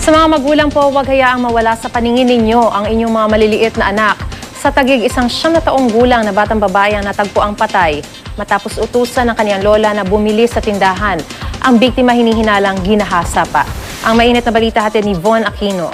Sa mga magulang po, huwag hayaang mawala sa paningin ninyo ang inyong mga maliliit na anak. Sa Taguig, isang 9 na taong gulang na batang babae ang natagpo ang patay matapos utusan ng kanyang lola na bumili sa tindahan. Ang biktima hinihinalang ginahasa pa. Ang mainit na balita hatid ni Von Aquino.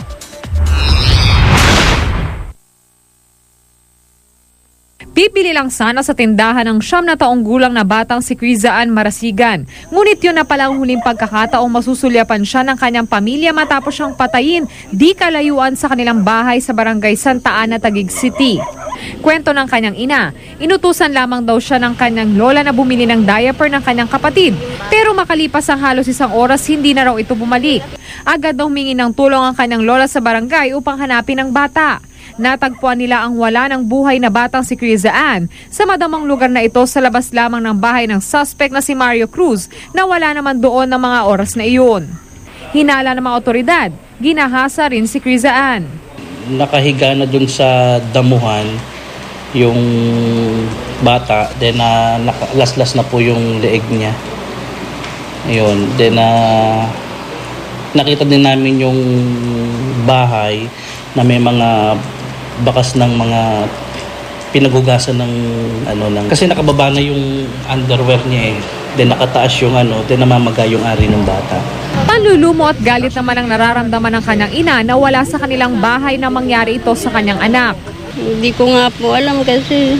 Bibili lang sana sa tindahan ng 9 na taong gulang na batang si Crizaan Marasigan. Ngunit yun na palang huling pagkakataong masusulyapan siya ng kanyang pamilya matapos siyang patayin di kalayuan sa kanilang bahay sa barangay Santa Ana, Taguig City. Kwento ng kanyang ina, inutusan lamang daw siya ng kanyang lola na bumili ng diaper ng kanyang kapatid. Pero makalipas ang halos 1 oras, hindi na raw ito bumalik. Agad daw humingi ng tulong ang kanyang lola sa barangay upang hanapin ang bata. Natagpuan nila ang wala ng buhay na batang si Crizaan sa madamang lugar na ito sa labas lamang ng bahay ng suspect na si Mario Cruz na wala naman doon ng mga oras na iyon. Hinala ng mga otoridad, ginahasa rin si Crizaan. Nakahiga na dun sa damuhan yung bata, then laslas na po yung leeg niya. Ayun, then nakita din namin yung bahay na may mga bakas ng mga pinaghugasan ng kasi nakababa na yung underwear niya then nakataas yung then namamaga yung ari ng bata. Panlulumo at galit naman ang nararamdaman ng kanyang ina na wala sa kanilang bahay na mangyari ito sa kanyang anak. Hindi ko nga po alam kasi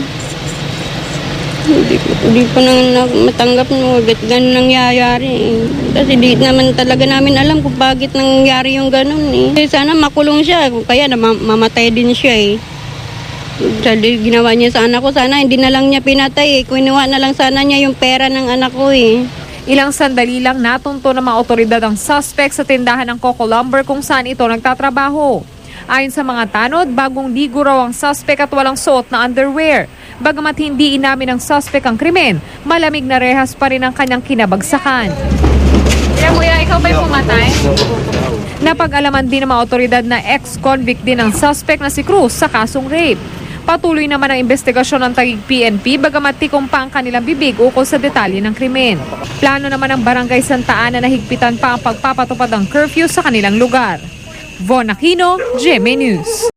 hindi ko na matanggap na ganun nangyayari. Kasi di naman talaga namin alam kung bakit nangyari yung ganun Sana makulong siya, kaya mamatay din siya Dahil ginawa niya sa anak ko, sana hindi na lang niya pinatay Kinuha na lang sana niya yung pera ng anak ko Ilang sandali lang natunto ng mga otoridad ang suspect sa tindahan ng Coco Lumber kung saan ito nagtatrabaho. Ayon sa mga tanod, bagong ligo raw ang suspect at walang suot na underwear. Bagamat hindi inamin ng suspect ang krimen, malamig na rehas pa rin ang kanyang kinabagsakan. Kuya, ikaw ba'y pumatay? Napag-alaman din ng mga otoridad na ex-convict din ang suspect na si Cruz sa kasong rape. Patuloy naman ang investigasyon ng Taguig PNP bagamat tikom pa ang kanilang bibig ukol sa detalye ng krimen. Plano naman ng Barangay Santa Ana na higpitan pa ang pagpapatupad ng curfew sa kanilang lugar. Von Aquino, GMA News.